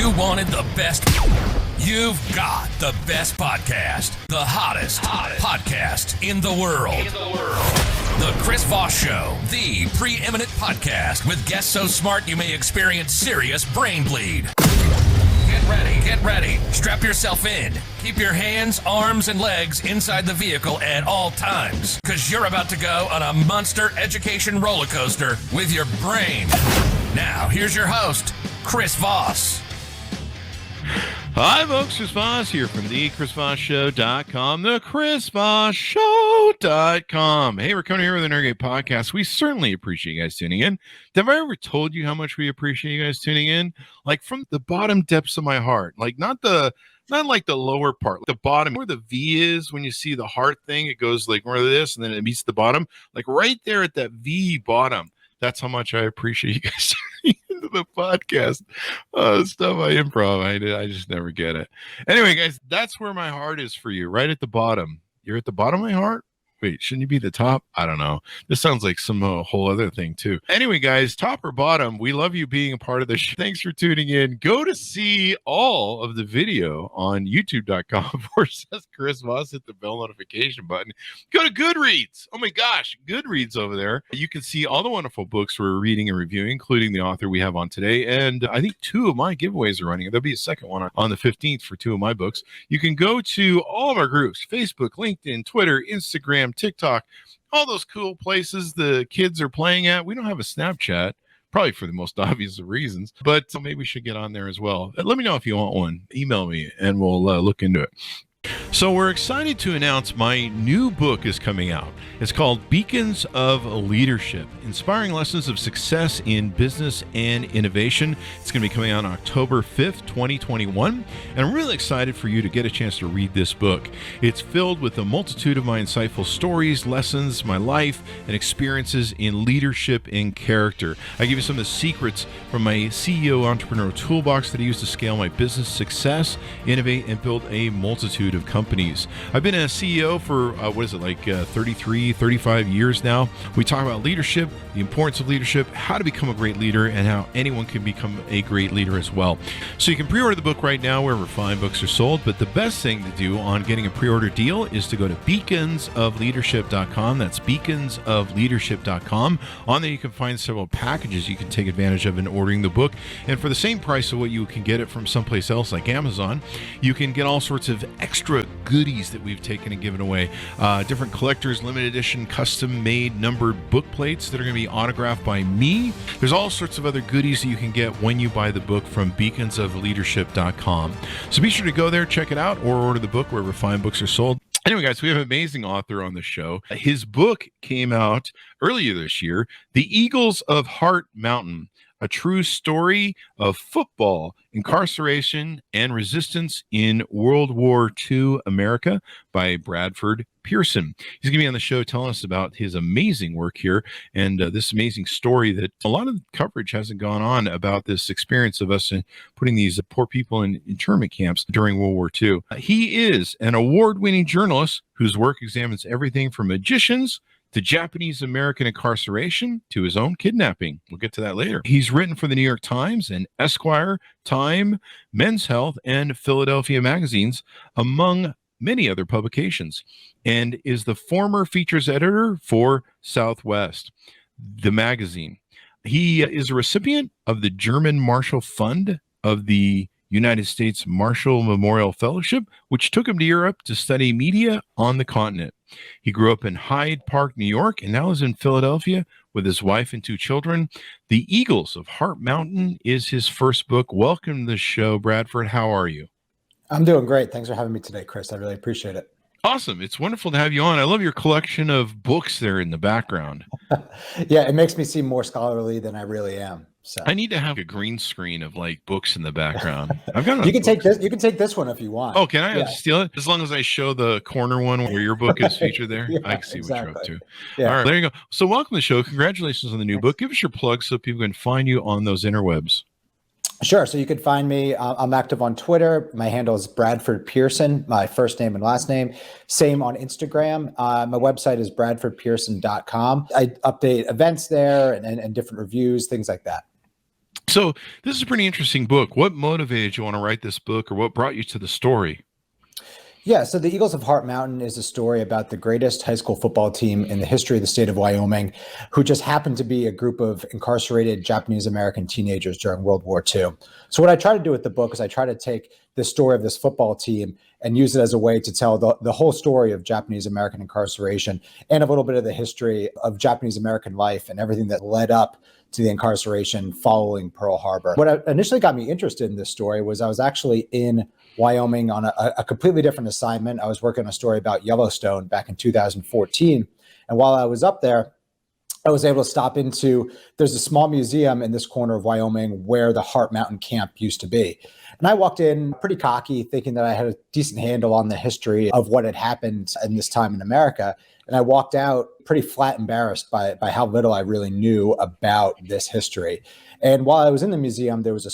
You wanted the best. You've got the best podcast. The hottest podcast in the world. The Chris Voss Show, the preeminent podcast with guests so smart you may experience serious brain bleed. Get ready. Strap yourself in. Keep your hands, arms, and legs inside the vehicle at all times, because you're about to go on a monster education roller coaster with your brain. Now, here's your host, Chris Voss. Hi, folks. Chris Voss here from the ChrisVossShow.com, the ChrisVossShow.com. Hey, we're coming here with an Nerdgate podcast. We certainly appreciate you guys tuning in. Have I ever told you how much we appreciate you guys tuning in? Like from the bottom depths of my heart. Like not like the lower part, the bottom where the V is when you see the heart thing. It goes like where this and then it meets the bottom. Like right there at that V bottom. That's how much I appreciate you guys tuning into the podcast. Stuff I improv. I just never get it. Anyway, guys, that's where my heart is for you, right at the bottom. You're at the bottom of my heart? Wait, shouldn't you be the top? I don't know. This sounds like some whole other thing, too. Anyway, guys, top or bottom, we love you being a part of the show. Thanks for tuning in. Go to see all of the video on youtube.com/Chris Voss. Hit the bell notification button. Go to Goodreads. Oh, my gosh, Goodreads over there. You can see all the wonderful books we're reading and reviewing, including the author we have on today. And I think 2 of my giveaways are running. There'll be a second one on the 15th for 2 of my books. You can go to all of our groups, Facebook, LinkedIn, Twitter, Instagram, TikTok, all those cool places the kids are playing at. We don't have a Snapchat, probably for the most obvious of reasons, but maybe we should get on there as well. Let me know if you want one. Email me and we'll look into it. So we're excited to announce my new book is coming out. It's called Beacons of Leadership, Inspiring Lessons of Success in Business and Innovation. It's going to be coming out on October 5th, 2021. And I'm really excited for you to get a chance to read this book. It's filled with a multitude of my insightful stories, lessons, my life, and experiences in leadership and character. I give you some of the secrets from my CEO entrepreneurial toolbox that I use to scale my business success, innovate, and build a multitude of companies. I've been a CEO for 33, 35 years now. We talk about leadership, the importance of leadership, how to become a great leader, and how anyone can become a great leader as well. So you can pre-order the book right now wherever fine books are sold, but the best thing to do on getting a pre-order deal is to go to beaconsofleadership.com. That's beaconsofleadership.com. On there you can find several packages you can take advantage of in ordering the book, and for the same price of what you can get it from someplace else like Amazon, you can get all sorts of extra goodies that we've taken and given away. Different collectors, limited edition, custom made numbered book plates that are going to be autographed by me. There's all sorts of other goodies that you can get when you buy the book from beaconsofleadership.com. So be sure to go there, check it out, or order the book wherever fine books are sold. Anyway, guys, we have an amazing author on the show. His book came out earlier this year, The Eagles of Heart Mountain, a true story of football, incarceration, and resistance in World War II America by Bradford Pearson. He's going to be on the show telling us about his amazing work here and this amazing story that a lot of coverage hasn't gone on about this experience of us putting these poor people in internment camps during World War II. He is an award-winning journalist whose work examines everything from magicians to Japanese American incarceration to his own kidnapping. We'll get to that later. He's written for the New York Times and Esquire, Time, Men's Health, and Philadelphia magazines, among many other publications, and is the former features editor for Southwest, the magazine. He is a recipient of the German Marshall Fund of the United States Marshall Memorial Fellowship, which took him to Europe to study media on the continent. He grew up in Hyde Park, New York, and now is in Philadelphia with his wife and 2 children. The Eagles of Heart Mountain is his first book. Welcome to the show, Bradford. How are you? I'm doing great. Thanks for having me today, Chris. I really appreciate it. Awesome. It's wonderful to have you on. I love your collection of books there in the background. Yeah, it makes me seem more scholarly than I really am. So I need to have a green screen of like books in the background. I've got you can take this. You can take this one if you want. Oh, can I steal it? As long as I show the corner one where your book is featured there, yeah, I can see what you're up to. Yeah. All right, there you go. So welcome to the show. Congratulations on the new book. Give us your plug so people can find you on those interwebs. Sure. So you can find me. I'm active on Twitter. My handle is Bradford Pearson, my first name and last name. Same on Instagram. My website is bradfordpearson.com. I update events there and different reviews, things like that. So this is a pretty interesting book. What motivated you want to write this book, or what brought you to the story? Yeah, so the Eagles of Heart Mountain is a story about the greatest high school football team in the history of the state of Wyoming, who just happened to be a group of incarcerated Japanese American teenagers during World War II. So what I try to do with the book is I try to take the story of this football team and use it as a way to tell the whole story of Japanese American incarceration and a little bit of the history of Japanese American life and everything that led up to the incarceration following Pearl Harbor. What initially got me interested in this story was I was actually in Wyoming on a completely different assignment. I was working on a story about Yellowstone back in 2014. And while I was up there, I was able to stop into, there's a small museum in this corner of Wyoming where the Heart Mountain camp used to be. And I walked in pretty cocky, thinking that I had a decent handle on the history of what had happened in this time in America. And I walked out pretty flat embarrassed by how little I really knew about this history. And while I was in the museum, there's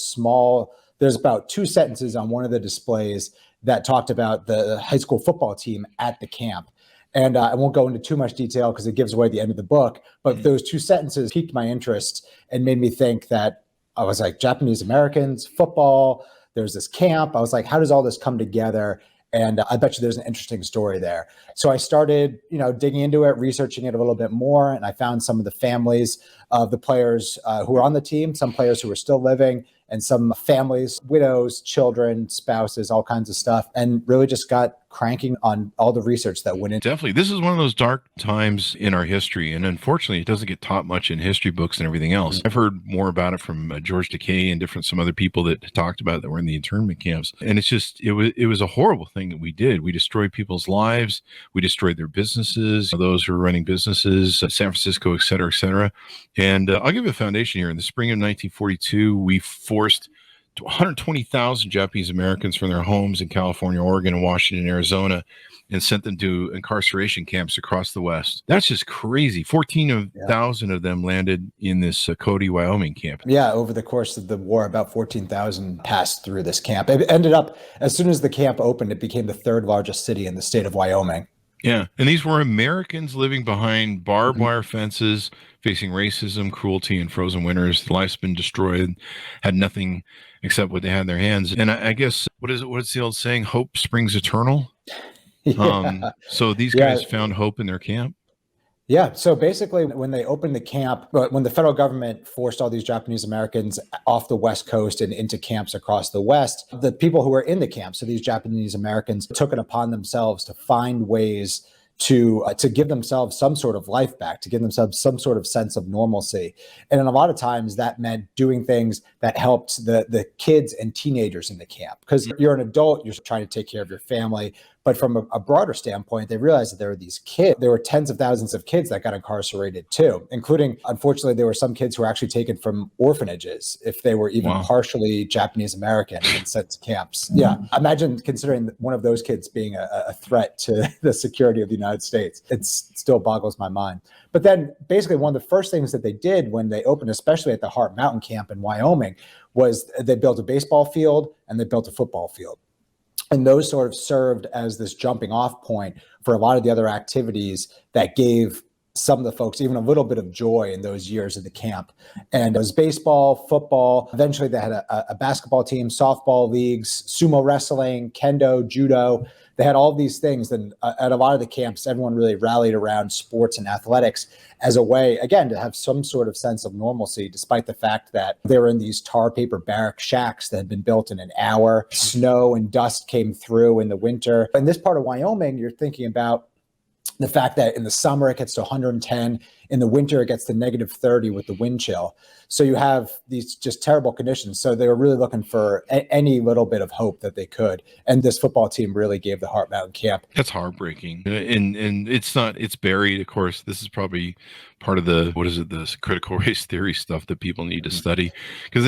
about 2 sentences on one of the displays that talked about the high school football team at the camp. And I won't go into too much detail because it gives away the end of the book, but those 2 sentences piqued my interest and made me think that I was like, Japanese Americans, football, there's this camp. I was like, how does all this come together? And I bet you there's an interesting story there. So I started, digging into it, researching it a little bit more. And I found some of the families of the players who were on the team, some players who were still living, and some families, widows, children, spouses, all kinds of stuff, and really just got cranking on all the research that went in. Definitely. This is one of those dark times in our history, and unfortunately, it doesn't get taught much in history books and everything else. I've heard more about it from George Takei and some other people that talked about it that were in the internment camps, and it was a horrible thing that we did. We destroyed people's lives. We destroyed their businesses, those who were running businesses, San Francisco, et cetera, et cetera. And I'll give you a foundation here. In the spring of 1942, we forced 120,000 Japanese Americans from their homes in California, Oregon, and Washington, Arizona, and sent them to incarceration camps across the West. That's just crazy. 14,000 of them landed in this Cody, Wyoming camp. Yeah, over the course of the war, about 14,000 passed through this camp. It ended up, as soon as the camp opened, it became the 3rd largest city in the state of Wyoming. Yeah, and these were Americans living behind barbed wire fences, facing racism, cruelty, and frozen winters. Life's been destroyed, had nothing except what they had in their hands. And I guess, what's the old saying? Hope springs eternal. Yeah. So these guys found hope in their camp. Yeah. So basically, when they opened the camp, when the federal government forced all these Japanese Americans off the West Coast and into camps across the West, the people who were in the camp, so these Japanese Americans, took it upon themselves to find ways to give themselves some sort of life back, to give themselves some sort of sense of normalcy. And a lot of times that meant doing things that helped the kids and teenagers in the camp. Because you're an adult, you're trying to take care of your family. But from a broader standpoint, they realized that there were these kids. There were tens of thousands of kids that got incarcerated too, including, unfortunately, there were some kids who were actually taken from orphanages if they were even partially Japanese American and sent to camps. Yeah. Imagine considering one of those kids being a threat to the security of the United States. It still boggles my mind. But then basically one of the first things that they did when they opened, especially at the Heart Mountain camp in Wyoming, was they built a baseball field and they built a football field. And those sort of served as this jumping off point for a lot of the other activities that gave some of the folks even a little bit of joy in those years of the camp. And it was baseball, football. Eventually they had a basketball team, softball leagues, sumo wrestling, kendo, judo. They had all of these things. And at a lot of the camps, everyone really rallied around sports and athletics as a way, again, to have some sort of sense of normalcy, despite the fact that they were in these tar paper barrack shacks that had been built in an hour. Snow and dust came through in the winter. In this part of Wyoming, you're thinking about the fact that in the summer it gets to 110, in the winter it gets to -30 with the wind chill. So you have these just terrible conditions. So they were really looking for any little bit of hope that they could. And this football team really gave the Heart Mountain camp. That's heartbreaking. And it's buried, of course. This is probably part of the critical race theory stuff that people need to study. Because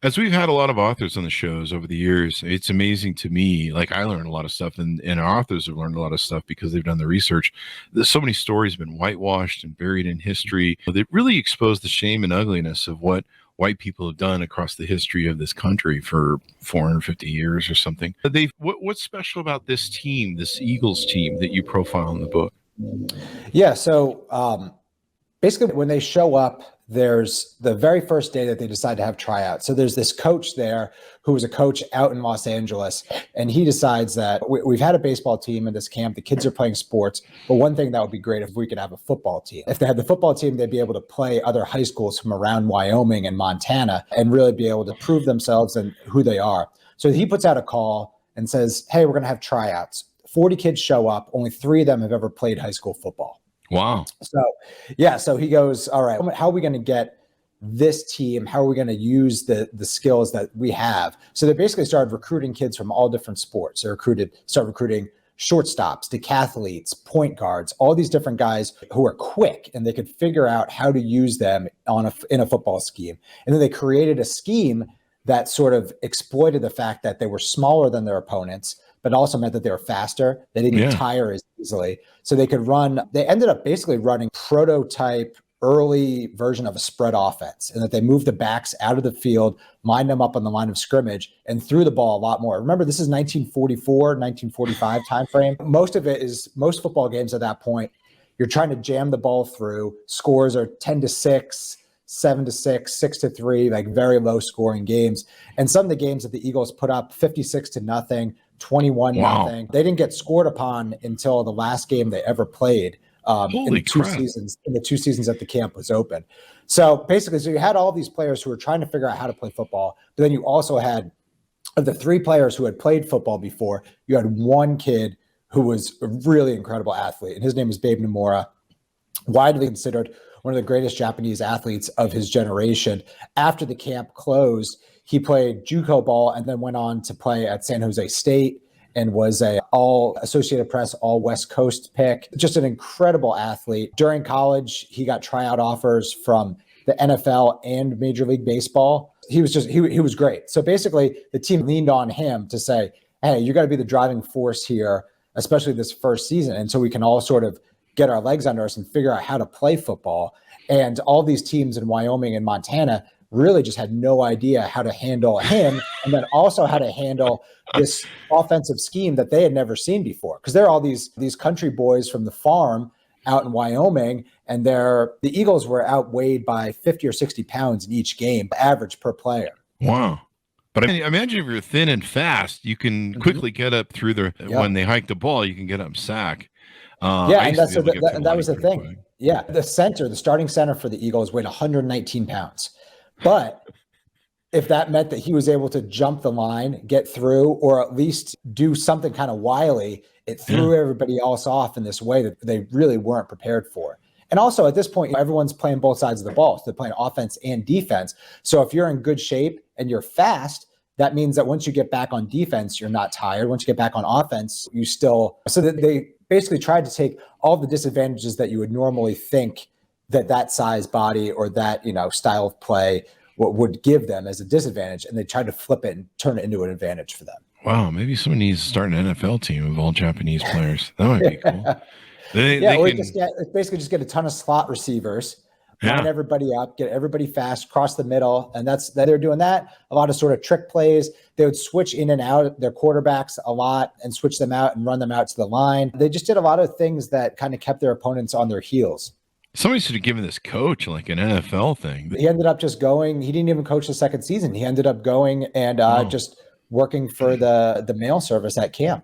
as we've had a lot of authors on the shows over the years, it's amazing to me. Like, I learned a lot of stuff, and our authors have learned a lot of stuff because they've done the research. There's so many stories have been whitewashed and buried in history. They really expose the shame and ugliness of what white people have done across the history of this country for 450 years or something. What's special about this team, this Eagles team that you profile in the book? Yeah. So basically, when they show up, there's the very first day that they decide to have tryouts. So there's this coach there who was a coach out in Los Angeles, and he decides that we've had a baseball team in this camp. The kids are playing sports, but one thing that would be great if we could have a football team. If they had the football team, they'd be able to play other high schools from around Wyoming and Montana and really be able to prove themselves and who they are. So he puts out a call and says, hey, we're going to have tryouts. 40 kids show up. Only 3 of them have ever played high school football. Wow. So he goes, all right, how are we going to get this team? How are we going to use the skills that we have? So they basically started recruiting kids from all different sports. They started recruiting shortstops, decathletes, point guards, all these different guys who are quick and they could figure out how to use them in a football scheme. And then they created a scheme that sort of exploited the fact that they were smaller than their opponents, but also meant that they were faster. They didn't tire as easily. So they ended up basically running prototype early version of a spread offense, and that they moved the backs out of the field, lined them up on the line of scrimmage, and threw the ball a lot more. Remember, this is 1944, 1945 timeframe. Most football games at that point, you're trying to jam the ball through. Scores are 10-6, 7-6, 6-3, like very low scoring games. And some of the games that the Eagles put up 56-0, 21-0. They didn't get scored upon until the last game they ever played in the 2 seasons that the camp was open. So basically, you had all these players who were trying to figure out how to play football, but then you also had, of the 3 players who had played football before, you had one kid who was a really incredible athlete, and his name is Babe Nomura, widely considered one of the greatest Japanese athletes of his generation. After the camp closed, he played JUCO ball and then went on to play at San Jose State and was a all Associated Press, all West Coast pick. Just an incredible athlete. During college, he got tryout offers from the NFL and Major League Baseball. He was great. So basically, the team leaned on him to say, hey, you got to be the driving force here, especially this first season. And so we can all sort of get our legs under us and figure out how to play football. And all these teams in Wyoming and Montana really just had no idea how to handle him, and then also how to handle this offensive scheme that they had never seen before. Because they're all these country boys from the farm out in Wyoming, and the Eagles were outweighed by 50 or 60 pounds in each game, average per player. Wow. But I imagine if you're thin and fast, you can quickly get up through when they hike the ball, you can get up sack. And that was the thing. Quick. Yeah, the starting center for the Eagles weighed 119 pounds. But if that meant that he was able to jump the line, get through, or at least do something kind of wily, it threw everybody else off in this way that they really weren't prepared for. And also at this point, everyone's playing both sides of the ball. So they're playing offense and defense. So if you're in good shape and you're fast, that means that once you get back on defense, you're not tired. Once you get back on offense, so that they basically tried to take all the disadvantages that you would normally think that size body or that, style of play would give them as a disadvantage, and they tried to flip it and turn it into an advantage for them. Wow, maybe someone needs to start an NFL team of all Japanese players. That might be cool. Basically just get a ton of slot receivers, line everybody up, get everybody fast, cross the middle, and they're doing that. A lot of sort of trick plays. They would switch in and out their quarterbacks a lot and switch them out and run them out to the line. They just did a lot of things that kind of kept their opponents on their heels. Somebody should have given this coach like an NFL thing. He ended up just going. He didn't even coach the second season. He ended up going and just working for the mail service at camp.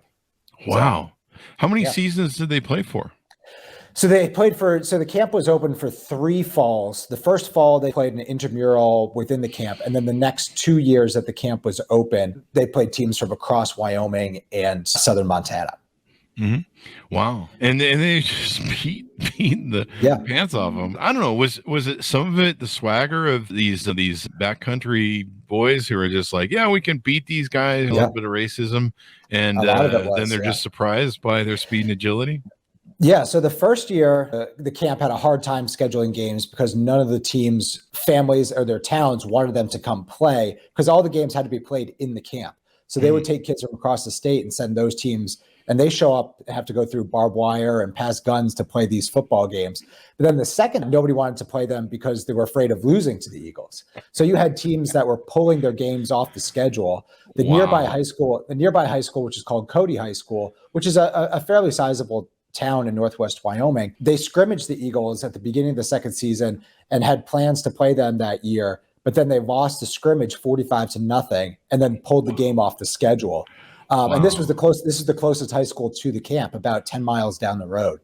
Wow. How many seasons did they play for? So the camp was open for 3 falls. The first fall, they played an intramural within the camp. And then the next 2 years that the camp was open, they played teams from across Wyoming and southern Montana. Mm-hmm. Wow. And they just beat the pants off them. I don't know. Was it some of it the swagger of these backcountry boys who are just like, yeah, we can beat these guys, a little bit of racism, and then they're just surprised by their speed and agility? Yeah, so the first year, the camp had a hard time scheduling games because none of the teams' families or their towns wanted them to come play because all the games had to be played in the camp. So they would take kids from across the state and send those teams, and they show up and have to go through barbed wire and pass guns to play these football games. But then the second, nobody wanted to play them because they were afraid of losing to the Eagles. So you had teams that were pulling their games off the schedule. The nearby high school, which is called Cody High School, which is a fairly sizable town in Northwest Wyoming. They scrimmaged the Eagles at the beginning of the second season and had plans to play them that year, but then they lost the scrimmage 45-0 and then pulled the game off the schedule. And this is the closest high school to the camp, about 10 miles down the road.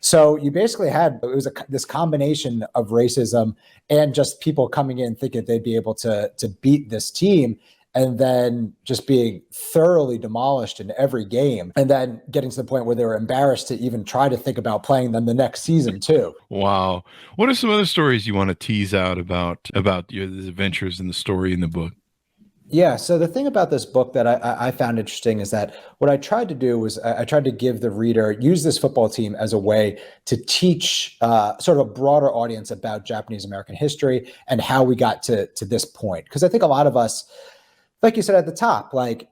So you basically had, this combination of racism and just people coming in thinking they'd be able to beat this team, and then just being thoroughly demolished in every game, and then getting to the point where they were embarrassed to even try to think about playing them the next season too. Wow. What are some other stories you want to tease out about your adventures in the story in the book? Yeah. So the thing about this book that I found interesting is that what I tried to do was I tried to give the reader, use this football team as a way to teach sort of a broader audience about Japanese American history and how we got to this point. Because I think a lot of us, like you said at the top, like,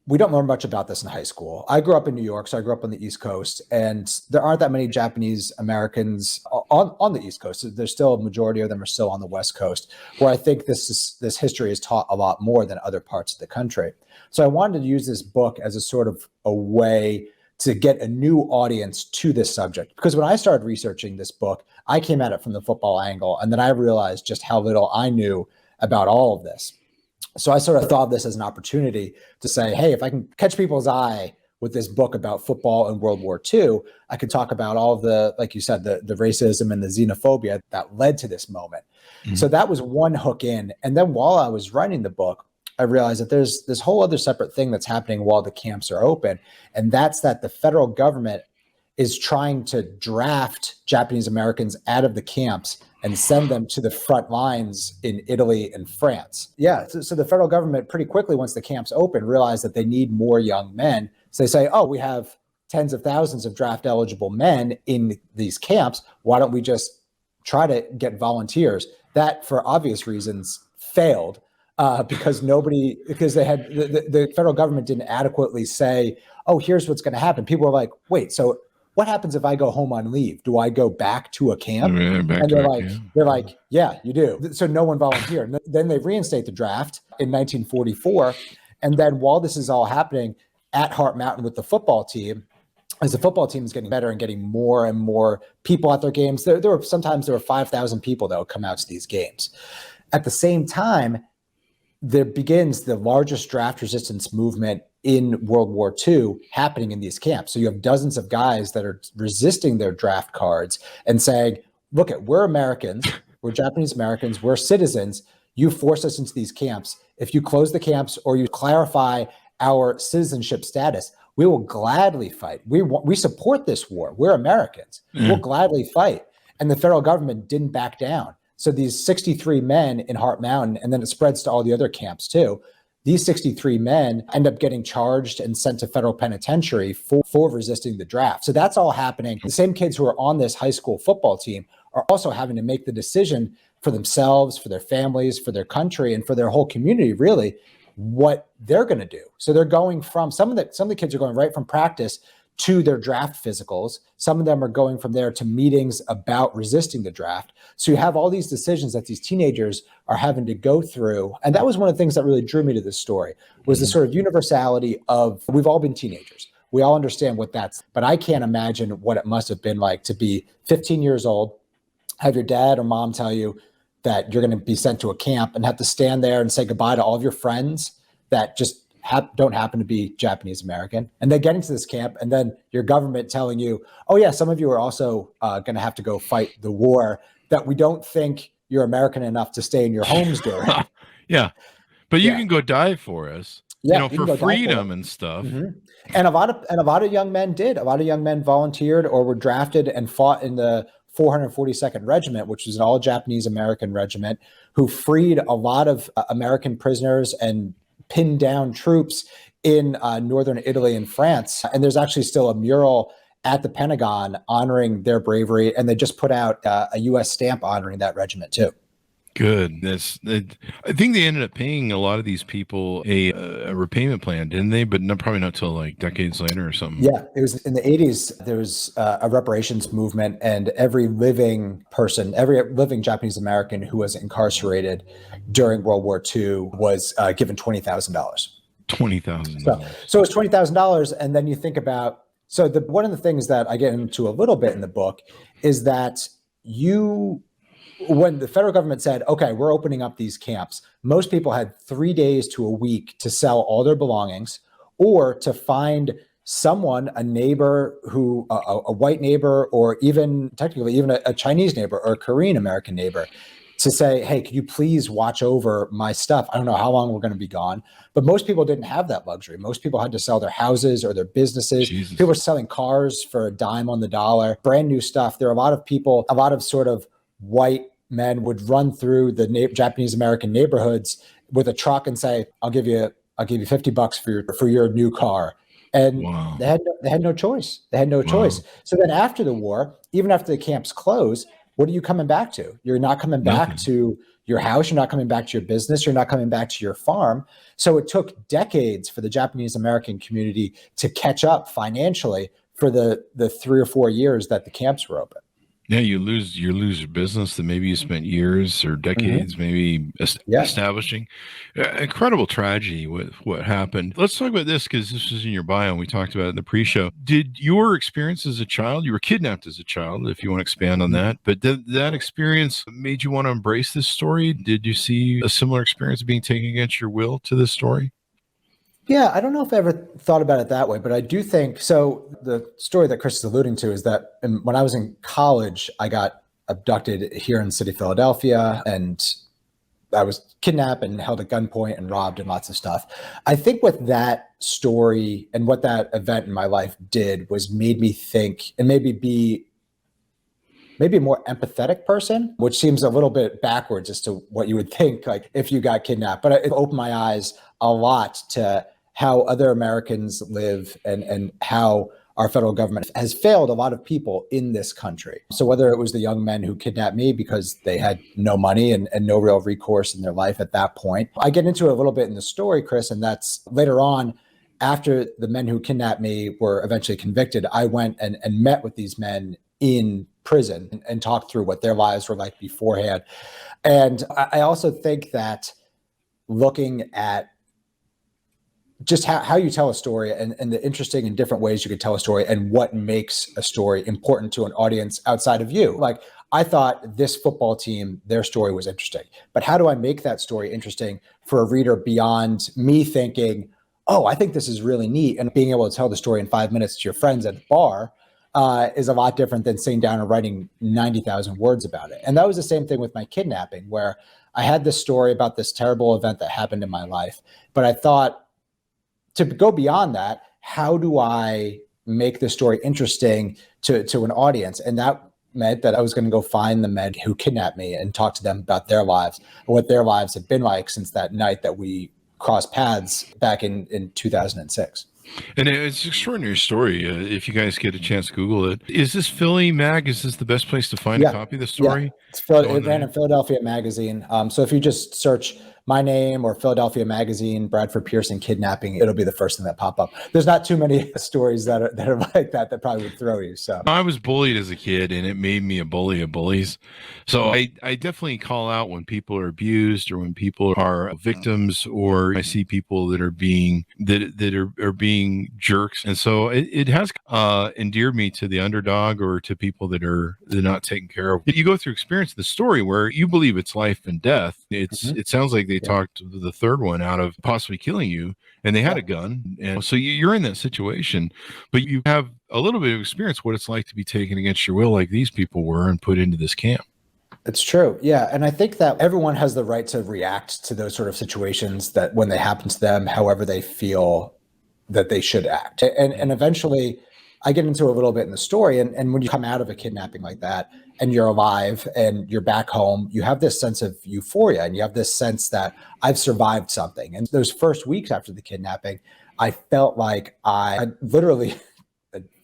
we don't learn much about this in high school. I grew up in New York, so I grew up on the East Coast, and there aren't that many Japanese Americans on the East Coast. There's still a majority of them are still on the West Coast, where I think this history is taught a lot more than other parts of the country. So I wanted to use this book as a sort of a way to get a new audience to this subject. Because when I started researching this book, I came at it from the football angle, and then I realized just how little I knew about all of this. So I sort of thought of this as an opportunity to say, hey, if I can catch people's eye with this book about football and World War II, I could talk about all of the, like you said, the racism and the xenophobia that led to this moment. Mm-hmm. So that was one hook in. And then while I was writing the book, I realized that there's this whole other separate thing that's happening while the camps are open. And that's that the federal government is trying to draft Japanese Americans out of the camps and send them to the front lines in Italy and France. Yeah, so the federal government pretty quickly, once the camps open, realized that they need more young men. So they say, oh, we have tens of thousands of draft eligible men in these camps. Why don't we just try to get volunteers? That, for obvious reasons, failed because the federal government didn't adequately say, oh, here's what's going to happen. People were like, wait, so what happens if I go home on leave? Do I go back to a camp? And they're like, yeah, you do. So no one volunteered. And then they reinstate the draft in 1944. And then while this is all happening at Heart Mountain with the football team, as the football team is getting better and getting more and more people at their games, there were 5,000 people that would come out to these games. At the same time, there begins the largest draft resistance movement in World War II happening in these camps. So you have dozens of guys that are resisting their draft cards and saying, look, we're Americans, we're Japanese Americans, we're citizens. You force us into these camps. If you close the camps or you clarify our citizenship status, we will gladly fight. We support this war. We're Americans. We'll gladly fight. And the federal government didn't back down. So these 63 men in Heart Mountain, and then it spreads to all the other camps too, these 63 men end up getting charged and sent to federal penitentiary for resisting the draft. So that's all happening. The same kids who are on this high school football team are also having to make the decision for themselves, for their families, for their country, and for their whole community, really, what they're going to do. So they're going from, some of the kids are going right from practice to their draft physicals. Some of them are going from there to meetings about resisting the draft. So you have all these decisions that these teenagers are having to go through. And that was one of the things that really drew me to this story, was the sort of universality of, we've all been teenagers. We all understand what that's, but I can't imagine what it must have been like to be 15 years old, have your dad or mom tell you that you're going to be sent to a camp and have to stand there and say goodbye to all of your friends that just don't happen to be Japanese American, and then getting to this camp, and then your government telling you, oh yeah, some of you are also going to have to go fight the war that we don't think you're American enough to stay in your homes during. Yeah, but you can go die for us, for freedom and stuff. Mm-hmm. And a lot of young men did. A lot of young men volunteered or were drafted and fought in the 442nd Regiment, which was an all Japanese American regiment, who freed a lot of American prisoners and pinned down troops in northern Italy and France. And there's actually still a mural at the Pentagon honoring their bravery. And they just put out a U.S. stamp honoring that regiment too. Good. I think they ended up paying a lot of these people a repayment plan, didn't they? But probably not till like decades later or something. Yeah, it was in the 80s. There was a reparations movement, and every living Japanese American who was incarcerated during World War II was given $20,000. $20,000. So it's $20,000, and then you think about So one of the things that I get into a little bit in the book is that when the federal government said, okay, we're opening up these camps, most people had 3 days to a week to sell all their belongings or to find someone, a neighbor a white neighbor, or even technically even a Chinese neighbor or a Korean American neighbor, to say, hey, could you please watch over my stuff? I don't know how long we're going to be gone. But most people didn't have that luxury. Most people had to sell their houses or their businesses. Jesus. People were selling cars for a dime on the dollar, brand new stuff. There are a lot of people, a lot of sort of white men would run through the Japanese American neighborhoods with a truck and say, I'll give you $50 for your new car. And wow. they had no choice. They had no choice. So then after the war, even after the camps closed, what are you coming back to? You're not coming back to your house. You're not coming back to your business. You're not coming back to your farm. So it took decades for the Japanese American community to catch up financially for the 3 or 4 years that the camps were open. Yeah, you lose your business that maybe you spent years or decades maybe establishing. Incredible tragedy with what happened. Let's talk about this because this was in your bio and we talked about it in the pre-show. Did your experience as a child, you were kidnapped as a child, if you want to expand on that, but did that experience made you want to embrace this story? Did you see a similar experience being taken against your will to this story? Yeah, I don't know if I ever thought about it that way, but I do think so. The story that Chris is alluding to is that when I was in college, I got abducted here in the city of Philadelphia, and I was kidnapped and held at gunpoint and robbed and lots of stuff. I think what that story and what that event in my life did was made me think and maybe a more empathetic person, which seems a little bit backwards as to what you would think, like if you got kidnapped. But it opened my eyes a lot to how other Americans live and how our federal government has failed a lot of people in this country. So whether it was the young men who kidnapped me because they had no money and no real recourse in their life at that point. I get into it a little bit in the story, Chris, and that's later on, after the men who kidnapped me were eventually convicted, I went and met with these men in prison and talked through what their lives were like beforehand. And I also think that looking at just how you tell a story and the interesting and different ways you could tell a story and what makes a story important to an audience outside of you. Like, I thought this football team, their story was interesting, but how do I make that story interesting for a reader beyond me thinking, oh, I think this is really neat, and being able to tell the story in 5 minutes to your friends at the bar is a lot different than sitting down and writing 90,000 words about it. And that was the same thing with my kidnapping, where I had this story about this terrible event that happened in my life, but I thought, to go beyond that, how do I make the story interesting to an audience? And that meant that I was going to go find the men who kidnapped me and talk to them about their lives and what their lives had been like since that night that we crossed paths back in 2006. And it's an extraordinary story. If you guys get a chance to Google it. Is this Philly Mag? Is this the best place to find a copy of the story? Yeah. It ran in Philadelphia Magazine. So if you just search my name or Philadelphia Magazine, Bradford Pearson kidnapping, it'll be the first thing that pop up. There's not too many stories that are like that probably would throw you. So I was bullied as a kid, and it made me a bully of bullies. So I definitely call out when people are abused or when people are victims, or I see people that are being are being jerks. And so it has endeared me to the underdog or to people that are not taken care of. You go through experience the story where you believe it's life and death. It sounds like they talked the third one out of possibly killing you, and they had a gun, and so you're in that situation, but you have a little bit of experience what it's like to be taken against your will, like these people were, and put into this camp. It's true. Yeah. And I think that everyone has the right to react to those sort of situations that when they happen to them, however they feel that they should act. And eventually I get into a little bit in the story. And when you come out of a kidnapping like that and you're alive and you're back home, you have this sense of euphoria and you have this sense that I've survived something. And those first weeks after the kidnapping, I felt like I literally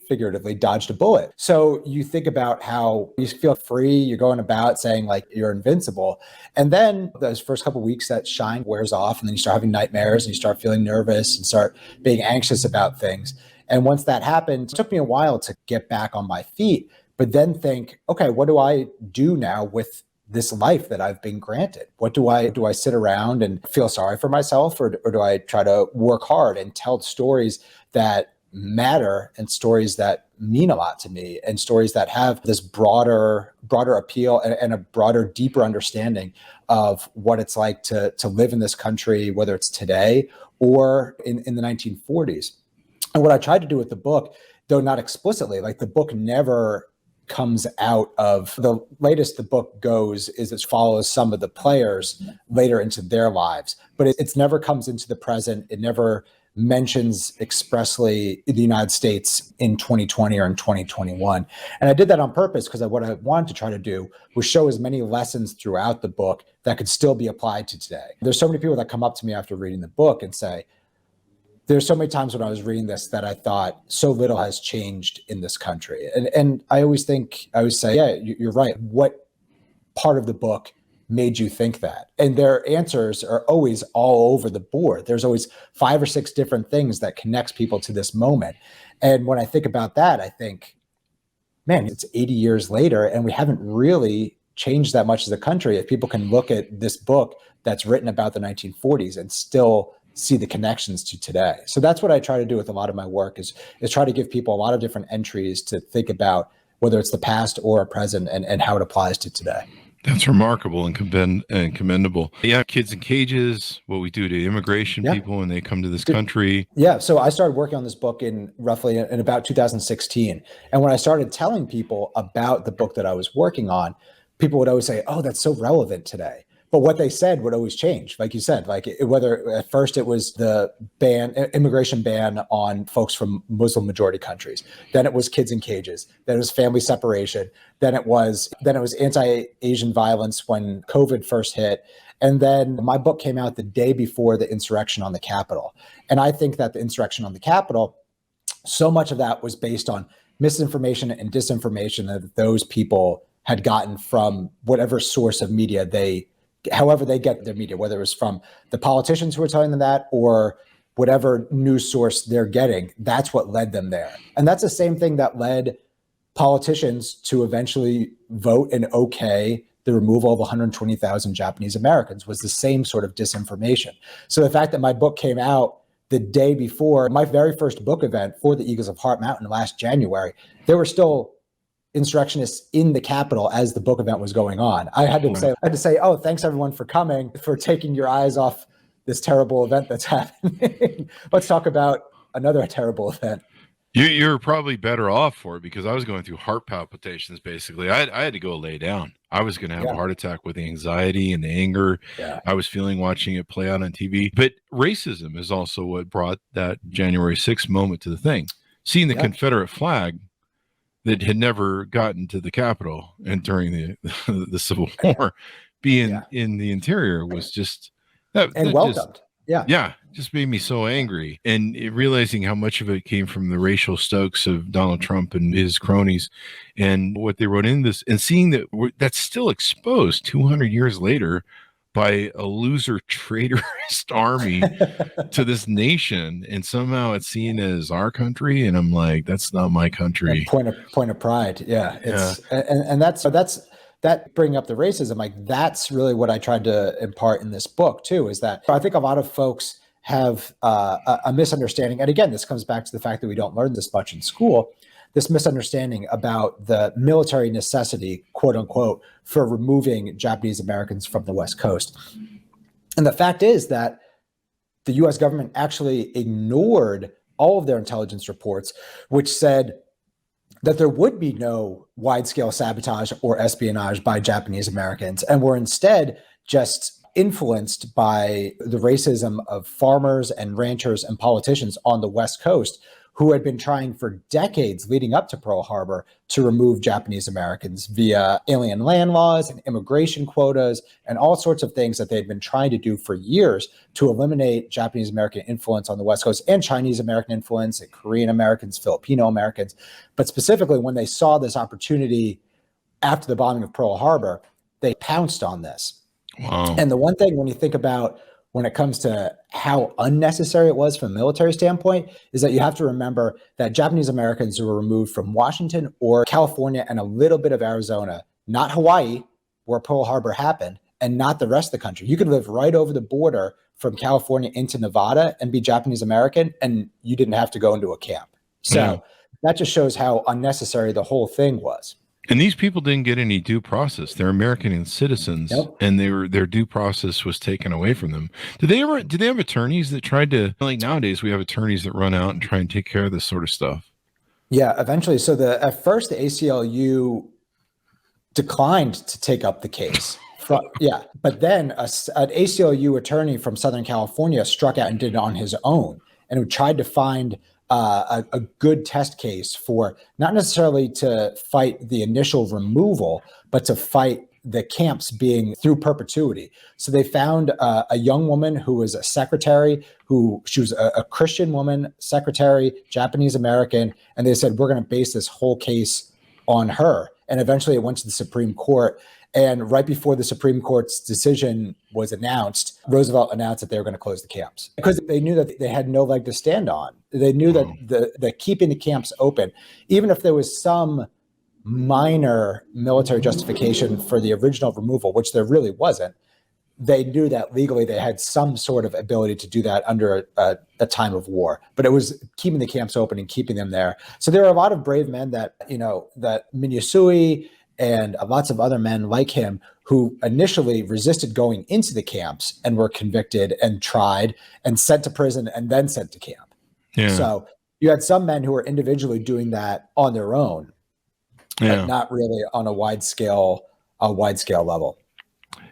figuratively dodged a bullet. So you think about how you feel free, you're going about saying like you're invincible. And then those first couple of weeks, that shine wears off, and then you start having nightmares and you start feeling nervous and start being anxious about things. And once that happened, it took me a while to get back on my feet, but then think, okay, what do I do now with this life that I've been granted? What do I sit around and feel sorry for myself, or do I try to work hard and tell stories that matter and stories that mean a lot to me, and stories that have this broader appeal and a broader, deeper understanding of what it's like to live in this country, whether it's today or in the 1940s. And what I tried to do with the book, though not explicitly, like the book never comes out of the latest the book goes is it follows some of the players later into their lives, but it's never comes into the present. It never mentions expressly the United States in 2020 or in 2021. And I did that on purpose because what I wanted to try to do was show as many lessons throughout the book that could still be applied to today. There's so many people that come up to me after reading the book and say, there's so many times when I was reading this that I thought so little has changed in this country. And I always say, yeah, you're right. What part of the book made you think that? And their answers are always all over the board. There's always 5 or 6 different things that connects people to this moment. And when I think about that, I think, man, it's 80 years later and we haven't really changed that much as a country. If people can look at this book that's written about the 1940s and still see the connections to today. So that's what I try to do with a lot of my work is try to give people a lot of different entries to think about, whether it's the past or a present, and how it applies to today. That's remarkable and commendable. Yeah, kids in cages, what we do to immigration people when they come to this country. Yeah, so I started working on this book in about 2016. And when I started telling people about the book that I was working on, people would always say, oh, that's so relevant today. But what they said would always change. Like you said, whether at first it was the immigration ban on folks from Muslim majority countries, then it was kids in cages, then it was family separation, then it was anti-Asian violence when COVID first hit. And then my book came out the day before the insurrection on the Capitol. And I think that the insurrection on the Capitol, so much of that was based on misinformation and disinformation that those people had gotten from whatever source of media however they get their media, whether it was from the politicians who are telling them that or whatever news source they're getting, that's what led them there. And that's the same thing that led politicians to eventually vote and okay the removal of 120,000 Japanese Americans, was the same sort of disinformation. So the fact that my book came out the day before my very first book event for the Eagles of Heart Mountain last January, there were still insurrectionists in the Capitol as the book event was going on. I had to say, oh, thanks everyone for coming, for taking your eyes off this terrible event that's happening. Let's talk about another terrible event. You're probably better off for it, because I was going through heart palpitations, basically. I had to go lay down. I was going to have a heart attack with the anxiety and the anger I was feeling watching it play out on TV. But racism is also what brought that January 6th moment to the thing. Seeing the Confederate flag that had never gotten to the Capitol and during the Civil War, being in the interior was just that welcomed. Just made me so angry. And realizing how much of it came from the racial stokes of Donald Trump and his cronies and what they wrote in this, and seeing that that's still exposed 200 years later by a loser traitorist army to this nation, and somehow it's seen as our country, and I'm like, that's not my country. Point of pride. And that's bringing up the racism. Like, that's really what I tried to impart in this book too, is that I think a lot of folks have a misunderstanding, and again, this comes back to the fact that we don't learn this much in school, this misunderstanding about the military necessity, quote unquote, for removing Japanese Americans from the West Coast. And the fact is that the US government actually ignored all of their intelligence reports, which said that there would be no wide-scale sabotage or espionage by Japanese Americans, and were instead just influenced by the racism of farmers and ranchers and politicians on the West Coast, who had been trying for decades leading up to Pearl Harbor to remove Japanese Americans via alien land laws and immigration quotas and all sorts of things that they had been trying to do for years to eliminate Japanese American influence on the West Coast, and Chinese American influence, and Korean Americans, Filipino Americans. But specifically, when they saw this opportunity after the bombing of Pearl Harbor, they pounced on this. Wow. And the one thing, when you think about when it comes to how unnecessary it was from a military standpoint, is that you have to remember that Japanese Americans were removed from Washington or California and a little bit of Arizona, not Hawaii, where Pearl Harbor happened, and not the rest of the country. You could live right over the border from California into Nevada and be Japanese American, and you didn't have to go into a camp. So that just shows how unnecessary the whole thing was. And these people didn't get any due process. They're American citizens, and their due process was taken away from them. Did they have attorneys that tried to, like nowadays we have attorneys that run out and try and take care of this sort of stuff? Yeah, eventually. So at first the ACLU declined to take up the case. But then an ACLU attorney from Southern California struck out and did it on his own, and tried to find a good test case for not necessarily to fight the initial removal, but to fight the camps being through perpetuity. So they found a young woman who was a secretary, she was a Christian woman, secretary, Japanese American, and they said, we're going to base this whole case on her. And eventually it went to the Supreme Court. And right before the Supreme Court's decision was announced, Roosevelt announced that they were going to close the camps because they knew that they had no leg to stand on. They knew that the keeping the camps open, even if there was some minor military justification for the original removal, which there really wasn't, they knew that legally they had some sort of ability to do that under a time of war. But it was keeping the camps open and keeping them there. So there are a lot of brave men that Minyasui and lots of other men like him who initially resisted going into the camps and were convicted and tried and sent to prison and then sent to camp. Yeah. So you had some men who were individually doing that on their own, but not really on a wide scale level.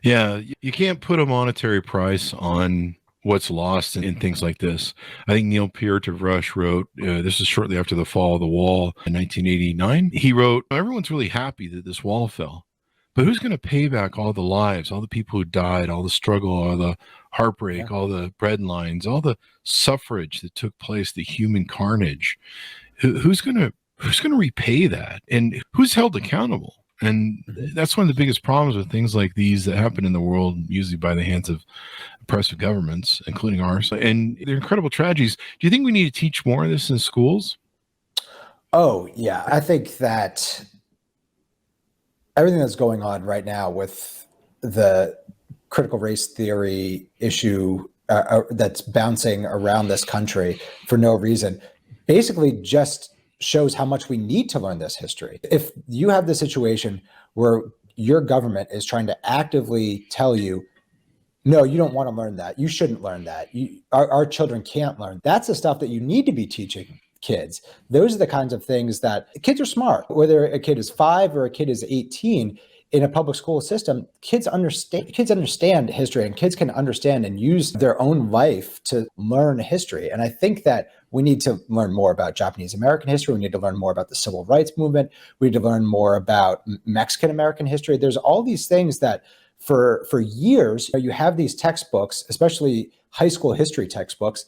Yeah, you can't put a monetary price on what's lost in things like this. I think Neil Peart of Rush wrote, this is shortly after the fall of the wall in 1989. He wrote, everyone's really happy that this wall fell, but who's going to pay back all the lives, all the people who died, all the struggle, all the heartbreak, all the bread lines, all the suffrage that took place, the human carnage? Who's going to repay that? And who's held accountable? And that's one of the biggest problems with things like these that happen in the world, usually by the hands of oppressive governments, including ours. And they're incredible tragedies. Do you think we need to teach more of this in schools? Oh, yeah. I think that everything that's going on right now with the critical race theory issue that's bouncing around this country for no reason basically just shows how much we need to learn this history. If you have the situation where your government is trying to actively tell you, no, you don't want to learn that. You shouldn't learn that. Our children can't learn. That's the stuff that you need to be teaching kids. Those are the kinds of things that kids are smart, whether a kid is 5 or a kid is 18. In a public school system, kids understand history, and kids can understand and use their own life to learn history. And I think that we need to learn more about Japanese American history. We need to learn more about the civil rights movement. We need to learn more about Mexican American history. There's all these things that for years, you have these textbooks, especially high school history textbooks.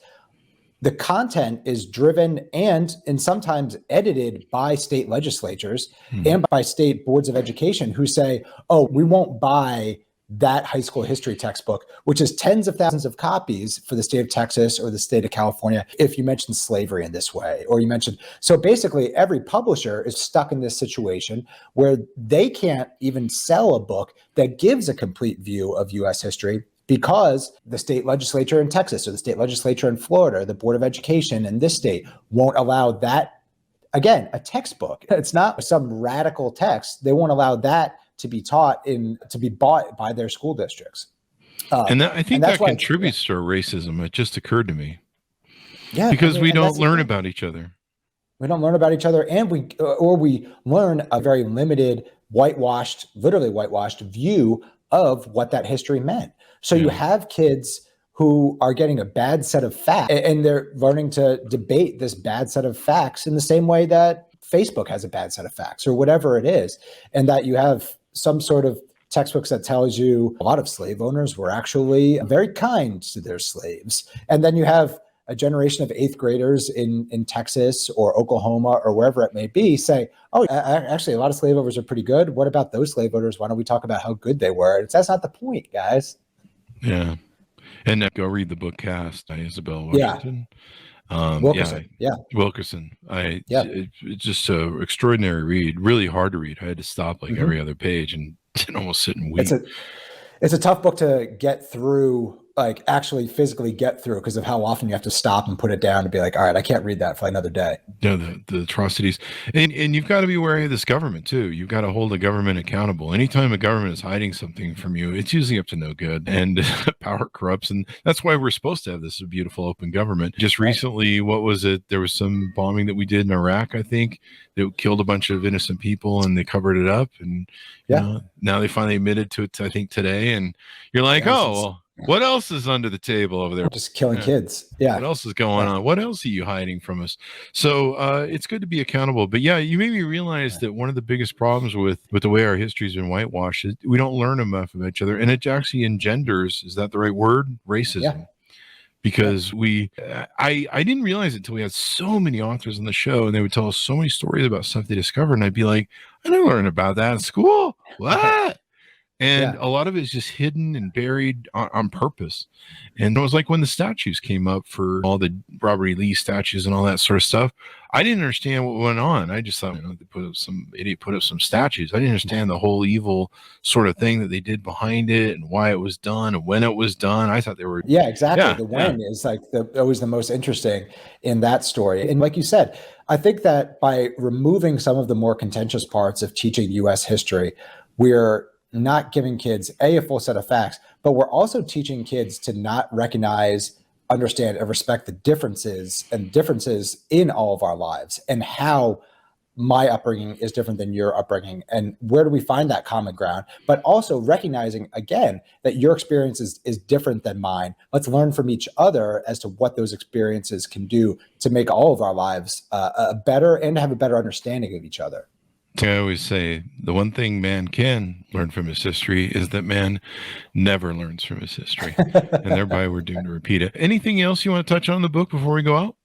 The content is driven and sometimes edited by state legislatures and by state boards of education who say, oh, we won't buy that high school history textbook, which is tens of thousands of copies for the state of Texas or the state of California, if you mention slavery in this way, or you mentioned. So basically, every publisher is stuck in this situation where they can't even sell a book that gives a complete view of U.S. history, because the state legislature in Texas or the state legislature in Florida or the Board of Education in this state won't allow that. Again, a textbook. It's not some radical text. They won't allow that to be taught to be bought by their school districts. I think that contributes to our racism. It just occurred to me. Yeah, because we don't learn about each other. We don't learn about each other, and we learn a very limited, literally whitewashed view of what that history meant. So you have kids who are getting a bad set of facts, and they're learning to debate this bad set of facts in the same way that Facebook has a bad set of facts or whatever it is. And that you have some sort of textbooks that tells you a lot of slave owners were actually very kind to their slaves. And then you have a generation of 8th graders in Texas or Oklahoma or wherever it may be say, oh, actually, a lot of slave owners are pretty good. What about those slave owners? Why don't we talk about how good they were? That's not the point, guys. Yeah. And go read the book Cast by Isabel Washington. Wilkerson. Wilkerson. It's just an extraordinary read, really hard to read. I had to stop every other page and almost sit and weep. It's a tough book to get through like actually physically get through because of how often you have to stop and put it down and be like, all right, I can't read that for another day. Yeah, the atrocities. And you've got to be wary of this government too. You've got to hold the government accountable. Anytime a government is hiding something from you, it's usually up to no good, and power corrupts. And that's why we're supposed to have this beautiful open government. Just recently, what was it? There was some bombing that we did in Iraq, I think, that killed a bunch of innocent people, and they covered it up. And now they finally admitted to it, I think, today. And you're like, well, what else is under the table over there? Just killing kids. Yeah. What else is going on? What else are you hiding from us? So it's good to be accountable. But yeah, you made me realize that one of the biggest problems with the way our history has been whitewashed is we don't learn enough about each other. And it actually engenders, is that the right word? Racism. Yeah. Because I didn't realize it until we had so many authors on the show, and they would tell us so many stories about stuff they discovered. And I'd be like, I didn't learn about that in school. What? And a lot of it is just hidden and buried on purpose. And it was like when the statues came up for all the Robert E. Lee statues and all that sort of stuff, I didn't understand what went on. I just thought, they put up some idiot put up some statues. I didn't understand the whole evil sort of thing that they did behind it and why it was done and when it was done. I thought they were. Yeah, exactly. The when is like always the most interesting in that story. And like you said, I think that by removing some of the more contentious parts of teaching U.S. history, we're not giving kids a full set of facts, but we're also teaching kids to not recognize, understand, and respect the differences in all of our lives, and how my upbringing is different than your upbringing, and where do we find that common ground, but also recognizing again that your experience is different than mine. Let's learn from each other as to what those experiences can do to make all of our lives better and have a better understanding of each other. I always say the one thing man can learn from his history is that man never learns from his history, and thereby we're doomed to repeat it. Anything else you want to touch on in the book before we go out?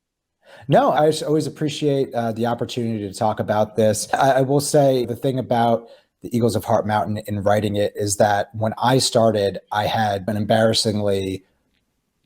No, I just always appreciate the opportunity to talk about this. I will say the thing about the Eagles of Heart Mountain in writing it is that when I started, I had an embarrassingly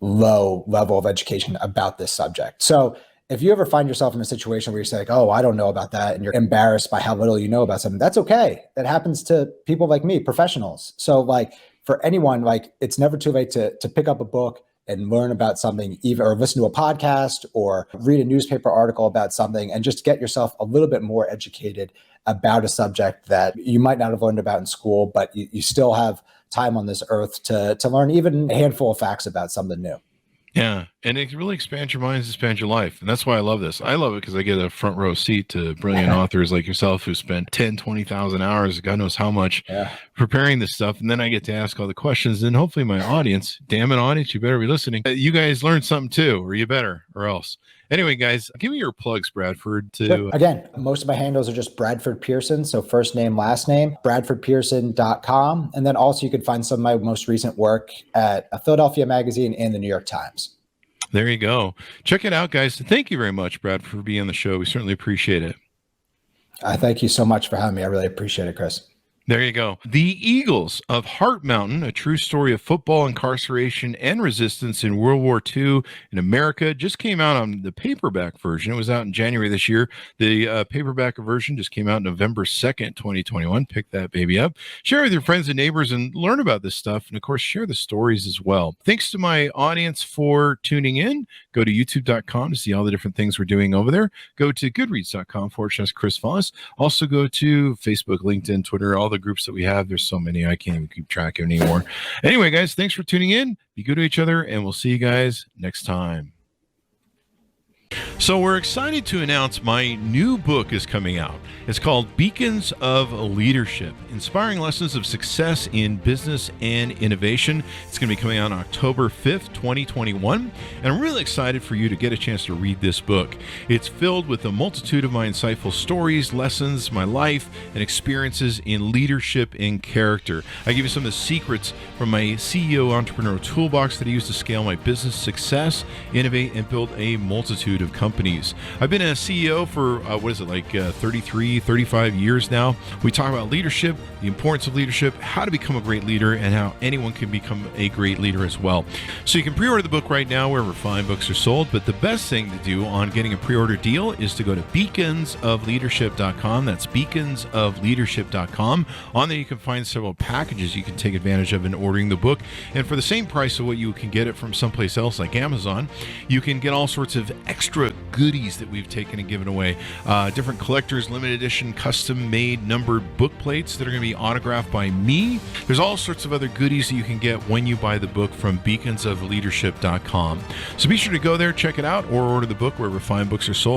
low level of education about this subject. So if you ever find yourself in a situation where you're like, oh, I don't know about that, and you're embarrassed by how little you know about something, that's okay. That happens to people like me, professionals. So like for anyone, like it's never too late to pick up a book and learn about something, or listen to a podcast or read a newspaper article about something, and just get yourself a little bit more educated about a subject that you might not have learned about in school, but you still have time on this earth to learn even a handful of facts about something new. Yeah, and it really expands your minds, expands your life. And that's why I love this. I love it because I get a front row seat to brilliant authors like yourself who spent 10, 20,000 hours, God knows how much, preparing this stuff. And then I get to ask all the questions. And hopefully my audience, damn it, audience, you better be listening. You guys learned something too, or you better, or else. Anyway, guys, give me your plugs, Bradford. Sure. Again, most of my handles are just Bradford Pearson. So first name, last name, bradfordpearson.com. And then also you can find some of my most recent work at a Philadelphia Magazine and the New York Times. There you go. Check it out, guys. Thank you very much, Brad, for being on the show. We certainly appreciate it. Thank you so much for having me. I really appreciate it, Chris. There you go. The Eagles of Heart Mountain, a true story of football, incarceration, and resistance in World War II in America, just came out on the paperback version. It was out in January this year. The paperback version just came out November 2nd, 2021. Pick that baby up. Share with your friends and neighbors and learn about this stuff. And, of course, share the stories as well. Thanks to my audience for tuning in. Go to youtube.com to see all the different things we're doing over there. Go to goodreads.com/Chris Voss. Also go to Facebook, LinkedIn, Twitter, all the groups that we have. There's so many I can't even keep track of anymore. Anyway, guys, thanks for tuning in. Be good to each other, and we'll see you guys next time. So we're excited to announce my new book is coming out. It's called Beacons of Leadership, Inspiring Lessons of Success in Business and Innovation. It's going to be coming out on October 5th, 2021. And I'm really excited for you to get a chance to read this book. It's filled with a multitude of my insightful stories, lessons, my life, and experiences in leadership and character. I give you some of the secrets from my CEO entrepreneurial toolbox that I use to scale my business success, innovate, and build a multitude of companies. companies. I've been a CEO for, 33, 35 years now. We talk about leadership, the importance of leadership, how to become a great leader, and how anyone can become a great leader as well. So you can pre-order the book right now wherever fine books are sold, but the best thing to do on getting a pre-order deal is to go to beaconsofleadership.com. That's beaconsofleadership.com. On there you can find several packages you can take advantage of in ordering the book. And for the same price of what you can get it from someplace else like Amazon, you can get all sorts of extra goodies that we've taken and given away. Different collectors, limited edition, custom-made numbered book plates that are going to be autographed by me. There's all sorts of other goodies that you can get when you buy the book from beaconsofleadership.com. So be sure to go there, check it out, or order the book wherever fine books are sold.